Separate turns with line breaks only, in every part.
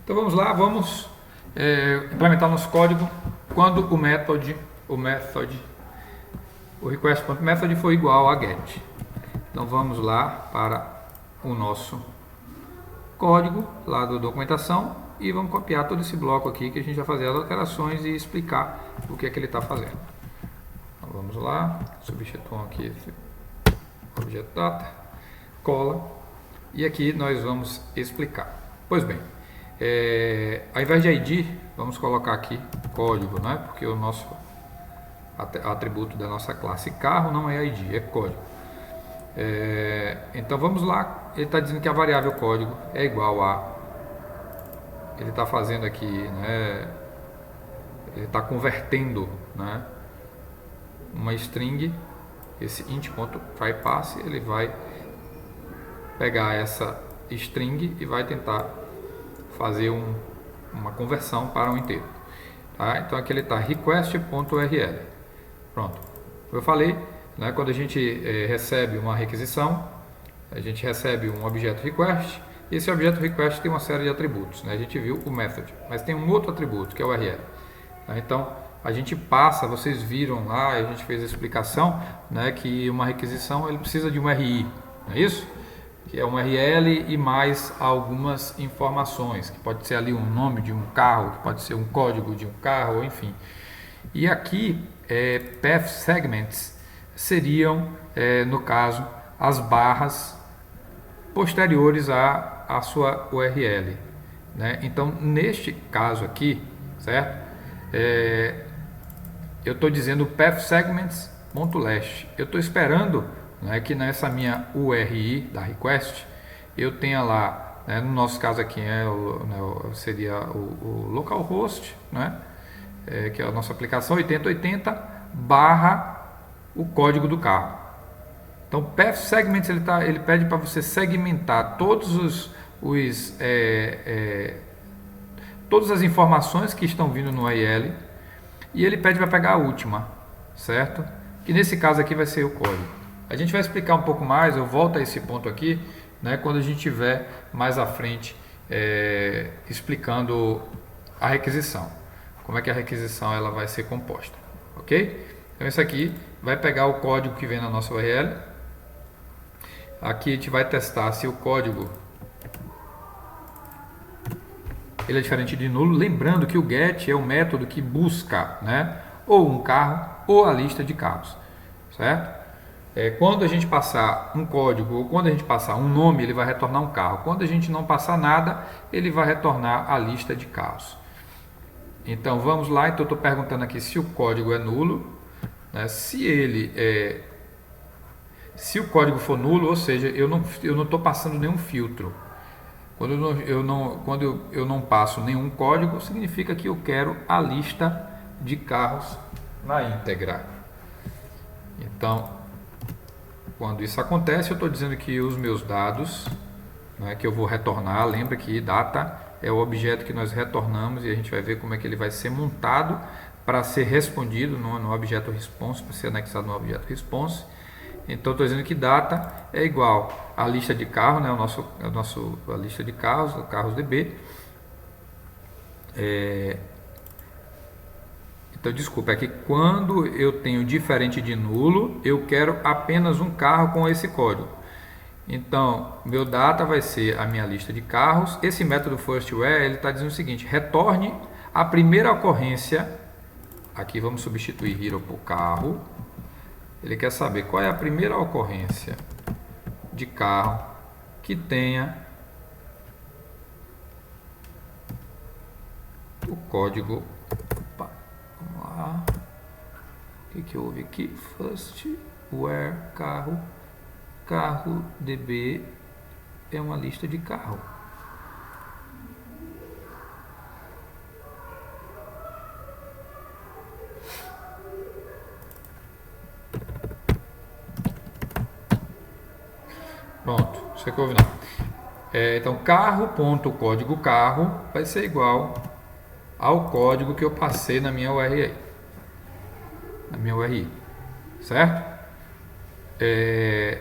Então vamos lá, vamos implementar nosso código quando o request.method for igual a get. Então vamos lá para o nosso código lá da documentação e vamos copiar todo esse bloco aqui que a gente vai fazer as alterações e explicar o que é que ele está fazendo. Então vamos lá, substituam aqui esse objeto data, cola, e aqui nós vamos explicar. Pois bem, ao invés de ID, vamos colocar aqui código, né? Porque o nosso atributo da nossa classe carro não é ID, é código. Então vamos lá, ele está dizendo que a variável código é igual a, ele está fazendo aqui, né? Ele está convertendo, né? Uma string, esse int.tryPass, ele vai pegar essa string e vai tentar fazer uma conversão para um inteiro. Tá? Então aqui ele está request.url. Pronto. Eu falei, né, quando a gente recebe uma requisição, a gente recebe um objeto request, e esse objeto request tem uma série de atributos. Né? A gente viu o method, mas tem um outro atributo que é o URL. Tá? Então a gente passa, vocês viram lá, a gente fez a explicação, né, que uma requisição ele precisa de um RI, não é isso? Que é um URL e mais algumas informações, que pode ser ali um nome de um carro, que pode ser um código de um carro, enfim. E aqui, path segments seriam, no caso, as barras posteriores à sua URL. Né? Então, neste caso aqui, certo? Eu estou dizendo path segments.last. Eu estou esperando, né, que nessa minha URI da request eu tenha lá, né, no nosso caso aqui seria o localhost, né, que é a nossa aplicação 8080 barra o código do carro. Então path segments ele pede para você segmentar todas as informações que estão vindo no URL e ele pede para pegar a última, certo? Que nesse caso aqui vai ser o código. A gente vai explicar um pouco mais, eu volto a esse ponto aqui, né, quando a gente estiver mais à frente explicando a requisição. Como é que a requisição ela vai ser composta, ok? Então isso aqui vai pegar o código que vem na nossa URL. Aqui a gente vai testar se o código ele é diferente de nulo, lembrando que o get é o método que busca, né, ou um carro ou a lista de carros, certo? Quando a gente passar um código ou quando a gente passar um nome, ele vai retornar um carro. Quando a gente não passar nada, ele vai retornar a lista de carros. Então vamos lá, então eu estou perguntando aqui se o código é nulo, né? Se o código for nulo, ou seja, eu não estou passando nenhum filtro. Quando eu não passo nenhum código, significa que eu quero a lista de carros na íntegra. Então, quando isso acontece, eu estou dizendo que os meus dados, né, que eu vou retornar, lembra que data é o objeto que nós retornamos e a gente vai ver como é que ele vai ser montado para ser respondido no objeto response, para ser anexado no objeto response. Então estou dizendo que data é igual à lista de carro, né, a lista de carros, o carros DB. Então desculpa, é que quando eu tenho diferente de nulo, eu quero apenas um carro com esse código. Então meu data vai ser a minha lista de carros. Esse método firstWhere ele está dizendo o seguinte: retorne a primeira ocorrência. Aqui vamos substituir hero por carro. Ele quer saber qual é a primeira ocorrência de carro que tenha o código. Opa, vamos lá. O que houve aqui? First where carro DB é uma lista de carro. Pronto, isso aqui houve não. Então carro.código carro vai ser igual ao código que eu passei na minha URI, certo?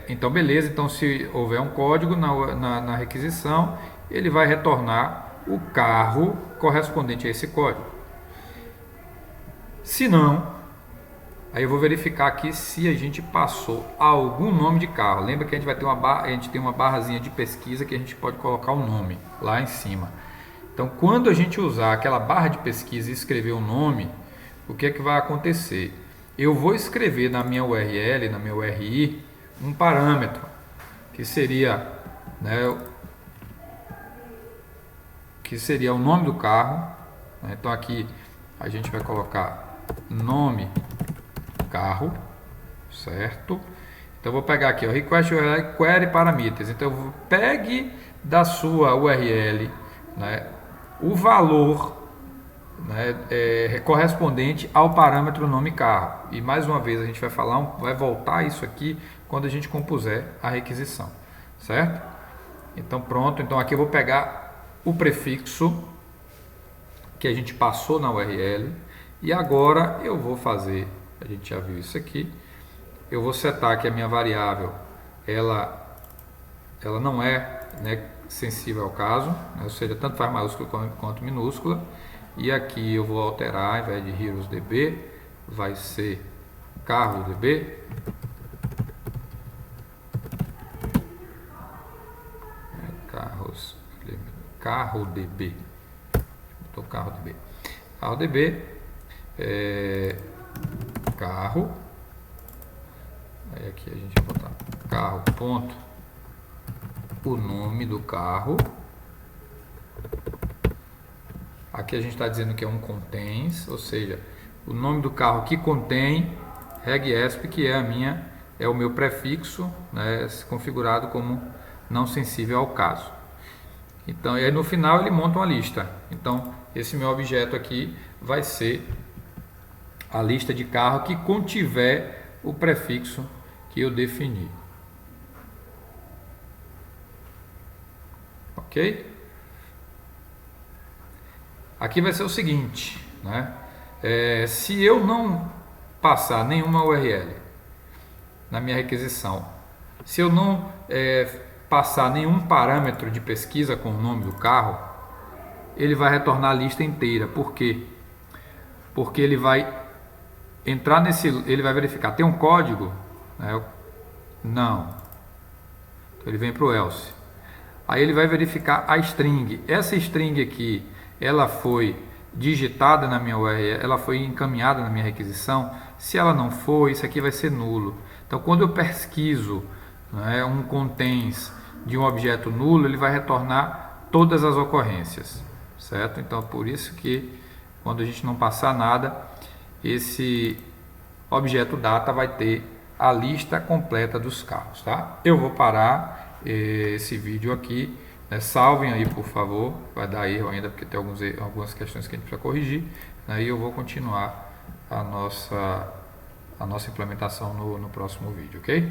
Então beleza, então se houver um código na requisição, ele vai retornar o carro correspondente a esse código. Se não, aí eu vou verificar aqui se a gente passou algum nome de carro. Lembra que a gente vai ter uma barra, a gente tem uma barrazinha de pesquisa que a gente pode colocar o nome lá em cima. Então, quando a gente usar aquela barra de pesquisa e escrever o nome, o que é que vai acontecer? Eu vou escrever na minha URL, na minha URI, um parâmetro que seria, né, o nome do carro. Então aqui a gente vai colocar nome carro, certo? Então eu vou pegar aqui, ó, request URL query parameters. Então pegue da sua URL, né, o valor, né, correspondente ao parâmetro nome carro. E mais uma vez a gente vai falar, vai voltar isso aqui quando a gente compuser a requisição, certo? Então pronto, então aqui eu vou pegar o prefixo que a gente passou na URL e agora eu vou fazer, a gente já viu isso aqui, eu vou setar que a minha variável ela não é, né, sensível ao caso, né, ou seja, tanto faz maiúscula quanto minúscula. E aqui eu vou alterar, ao invés de HeroesDB, vai ser CarroDB. CarroDB. Botou CarroDB. CarroDB carro. Aí aqui a gente vai botar carro ponto o nome do carro. Aqui a gente está dizendo que é um contains, ou seja, o nome do carro que contém regEsp, que é o meu prefixo, né, configurado como não sensível ao caso. Então, e aí no final ele monta uma lista. Então, esse meu objeto aqui vai ser a lista de carro que contiver o prefixo que eu defini. Ok? Aqui vai ser o seguinte, né? Se eu não passar nenhuma URL na minha requisição, se eu não passar nenhum parâmetro de pesquisa com o nome do carro, ele vai retornar a lista inteira. Por quê? Porque ele vai entrar ele vai verificar, tem um código? Né? Não. Então ele vem para o else. Aí ele vai verificar a string. Essa string aqui, ela foi digitada na minha URL, ela foi encaminhada na minha requisição. Se ela não for, isso aqui vai ser nulo. Então, quando eu pesquiso, né, um contains de um objeto nulo, ele vai retornar todas as ocorrências, certo? Então, por isso que quando a gente não passar nada, esse objeto data vai ter a lista completa dos carros, tá? Eu vou parar esse vídeo aqui, né? Salvem aí, por favor, vai dar erro ainda porque tem algumas questões que a gente precisa corrigir, né? E eu vou continuar a nossa implementação no próximo vídeo, ok?